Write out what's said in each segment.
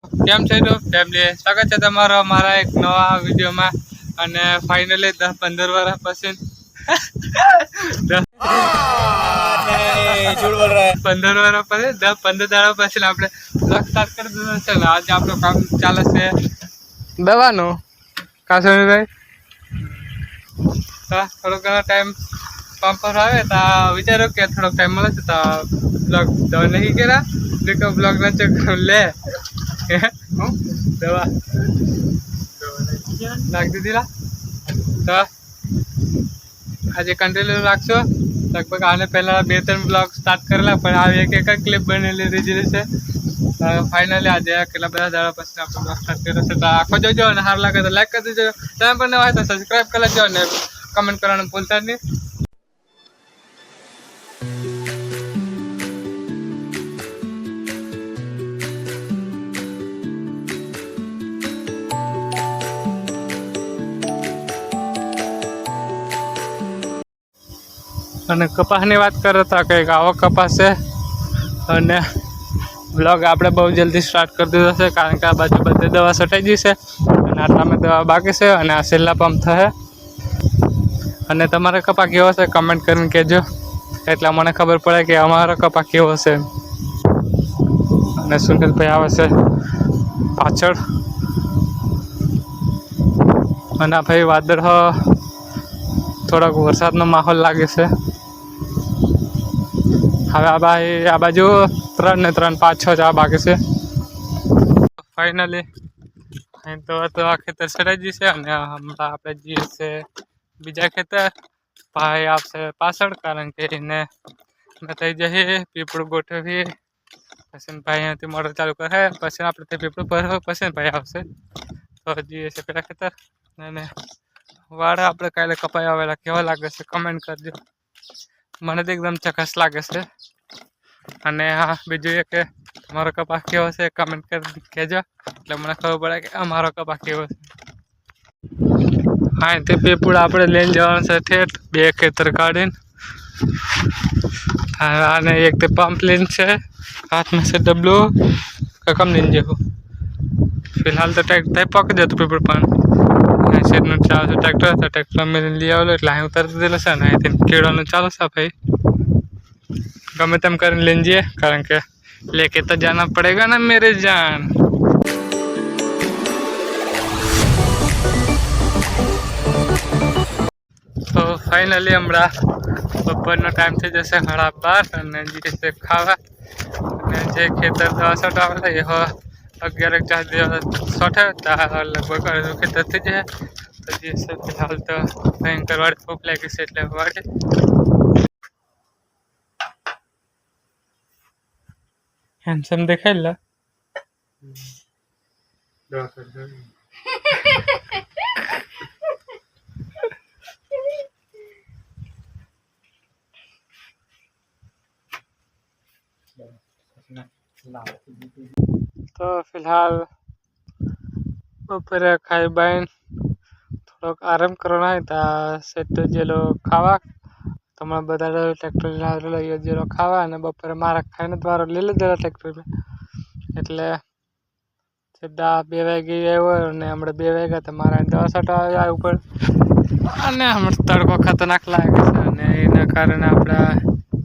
કેમ છે તો ફેમિલી સ્વાગત છે તમારો મારા એક નવા વિડીયોમાં અને ફાઇનલી 10-15 વર્ષ પછી 15 વર્ષ પછી 10-15 દાડા પછી આપણે બ્લોગ સ્ટાર્ટ કરી દીધો છે ને આજે આપણું કામ ચાલે છે દવાનું કાસુભાઈ થોડો ઘણો ટાઈમ પંપ પર આવે તો વિચારો કે થોડોક ટાઈમ મળે છે તો બ્લોગ દવા નહીં કર્યા देखो ब्लॉग ना चेक ले दवा नाख दीदी तो आज कंटिन्यू राखशो लगभग आने पहला 2-3 ब्लॉग स्टार्ट करेला पण आ एक क्लिप बनेली રીજી છે ફાઇનલી આજે કેટલા બધા દાડા પછી આપણે બ્લોગ સ્ટાર્ટ કર્યો છે તો આખો જોજો અને સારું લાગે તો લાઈક કરી દેજો ચેનલ પર નવા હોય તો સબસ્ક્રાઇબ કરી લેજો અને કમેન્ટ કરવાનું ભૂલતા નહીં. અને કપાસની વાત કરો તો કંઈક આવો કપાસ છે અને બ્લોગ આપણે બહુ જલ્દી સ્ટાર્ટ કરી દીધો છે કારણ કે આ બાજુ બધી દવા છટાઈ ગઈ છે અને આટલામાં દવા બાકી છે અને આ છેલ્લા પંપ થશે અને તમારો કપા કેવો છે કમેન્ટ કરીને કહેજો એટલે મને ખબર પડે કે અમારો કપા કેવો છે. અને સુનિલભાઈ આવે છે પાછળ અને આ ભાઈ વાદળ થોડોક વરસાદનો માહોલ લાગે છે. હવે આ બાજુ 3 ને 3 5 6 જવા બાકી છે. ફાઇનલી અહીં તો આ ખેતર સરાઈ છે અને હમણાં આપણે જઈએ છે બીજા ખેતર ભાઈ આવશે પાછળ કારણ કે એને થઈ જઈએ પીપળું ગોઠવીએ પછી ભાઈ અહીંયાથી મોટર ચાલુ કરે પછી આપણે તે પીપળું ભરવું પછી ભાઈ આવશે તો જઈએ છે પેલા ખેતર અને વાળા આપણે કાલે કપાઈ આવેલા કેવા લાગે છે કમેન્ટ કરજો. મને તો એકદમ ચકાસ લાગે છે અને હા બીજું એ કે તમારો કપાસ કેવો છે કમેન્ટ કરી કહેજો એટલે મને ખબર પડે કે અમારો કપાસ કેવો છે. હા તે પીપળું આપણે લઈને જવાનું છે ઠેઠ 2 ખેતર કાઢીને અને એક તે પંપ લઈને છે હાથમાં છે ડબલું કમ લઈને જવું ફિલહાલ તો ટ્રેક્ટર પકડી જતું પીપળું પણ શેડનું ચાલુ છે ટ્રેક્ટર તો ટ્રેક્ટર મેં લઈ આવેલો એટલે અહીં ઉતારી દીધેલો છે ને અહીંથી કેળવાનું ચાલુ છે ભાઈ ગમે તેમ કરીને લઈને જઈએ કારણ કે લેકે તો જાના પડેગા ના મેરે જાન. તો ફાઇનલી હમણાં બપોરનો ટાઈમ થઈ જશે 12:30 અને જે ખાવા અને જે ખેતર 10 આવેલા એ 11-4 સોઠે લગભગ અડધું ખેતર થઈ જાય તો જે છે ફિલહાલ તો ભયંકર વાળી ફૂક લાગી છે એટલે વાળે હેન્ડસમ દેખાયેલા તો ફિલહાલ બપોરે ખાઈ બાઈને થોડોક આરામ કરવાનો હોય તો સેટ જેલો ખાવા તમારા બધા ટ્રેક્ટર લઈ જેલો ખાવા અને બપોરે મારા ખાઈને દ્વારા લઈ લીધેલા ટ્રેક્ટર એટલે સીધા 2 વાગે આવ્યો અને હમણાં 2 વાગ્યા તો મારા 10 આવ્યા ઉપર અને હમણાં તડકો ખતરનાક લાગે છે અને એના કારણે આપણા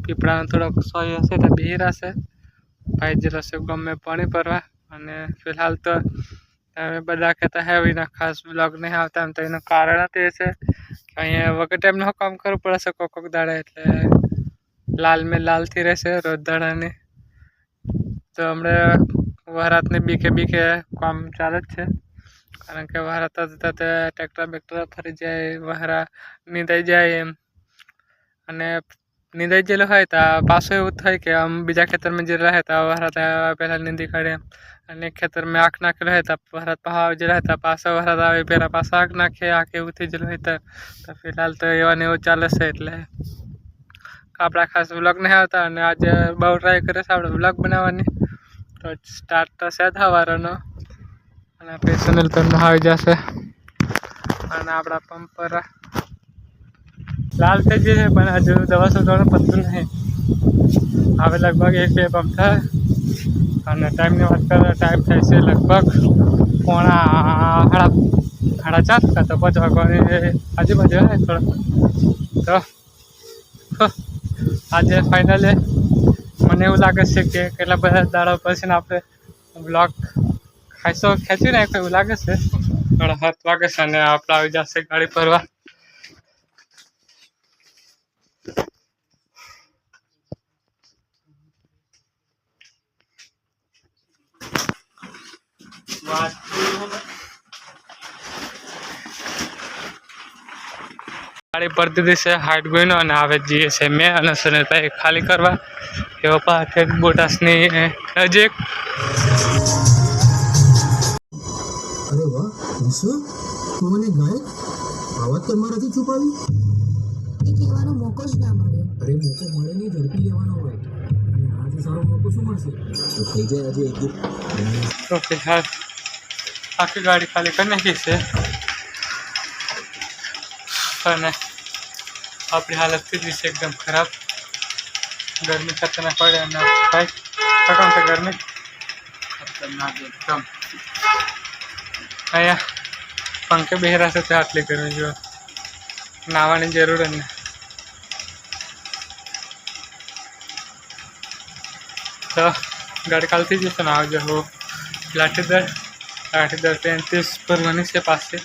પીપળાનો થોડોક સોય હશે તો બહેરા છે ભાઈ જે રસે ગમે પાણી ભરવા અને ફિલહાલ તો તમે બધા કહેતા હે એના ખાસ બ્લોગ નહીં આવતા એમ તો એનું કારણ તે છે કે અહીંયા વગર ટાઈમનું કામ કરવું પડે છે કોક દાડા એટલે લાલથી રહેશે રોજ દાડાની તો હમણાં વરાતની બીકે કામ ચાલે જ છે કારણ કે વરાત થતા ટ્રેક્ટર બેક્ટર ફરી જાય વહરા નીંદાઈ જાય એમ અને નીંદાઈ ગયેલું હોય તો પાછું એવું થાય કે આમ બીજા ખેતરમાં જે રહે તો વરાત પહેલાં નીંદી કાઢે એમ અને ખેતરમાં આંખ નાખેલું હોય તો વરાત પાછા જે રહે તો પાછો વરાત આવે પહેલાં પાછા આંખ નાખે આંખ એવું થઈ ગયેલું હોય તો ફિલહાલ તો એવાને એવું ચાલે છે એટલે આપણા ખાસ વ્લોગ નહીં આવતા અને આજે બહુ ટ્રાય કરે છે આપણે વ્લોગ બનાવવાની તો સ્ટાર્ટ તો છે થવાનો અને આપણે સુનિલ પર આવી જશે અને આપણા પંપ પર લાલ થઈ જશે પણ હજુ દવા છોડવાનું પતતું નહીં હવે લગભગ 1-2 પંપ થાય અને ટાઈમની વાત કરીએ ટાઈમ થાય છે લગભગ 4:30 કાં તો 5 વાગવાની આજુબાજુ હોય થોડો. તો આજે ફાઇનલી મને એવું લાગે છે કે કેટલા બધા દાડા પછી આપણે બ્લોગ ખેંચી નાખ્યો એવું લાગે છે. 7:30 વાગે છે અને આપણે આવી જશે ગાડી ભરવા. ગાડી પડતી દિવસે હાઈટ ગોઈનો અને આવે જઈએ છે મેં અને સુનિલભાઈ ખાલી કરવા એવો પાર્ક બોટાસની નજીક. અરે વાહ વિશ્વ તું મને ગાયક આવાજ તો મારાથી છુપાવી એ કહેવાનો મોકો જ ના મળ્યો. અરે મોકો મળે નહીં ઝડપી લેવાનો હોય અને આનાથી સારો મોકો શું મળશે તો થઈ જાય આજે એક તો ફિલહાલ આખી ગાડી ખાલી કરી નાખી છે અને આપણી હાલત થઈ ગઈ છે એકદમ ખરાબ. ગરમી ખતરનાક પડે અને ભાઈ ખતમ છે ગરમી ખતરનાક એકદમ. અહીંયા પંખે બેહરા છે ત્યાં આટલી ગરમી જો નાહવાની જરૂર જ નહીં. તો ગાડી કાલ થઈ જશે ને આવજો હું લાઠીદર 33 ભરવાની છે પાસે.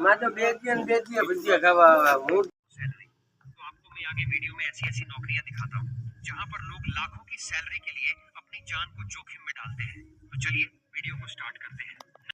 मैं तो बेचिए भुजिया खावा मूड। तो आपको मैं आगे वीडियो में ऐसी नौकरियां दिखाता हूँ जहाँ पर लोग लाखों की सैलरी के लिए अपनी जान को जोखिम में डालते हैं। तो चलिए वीडियो को स्टार्ट करते हैं।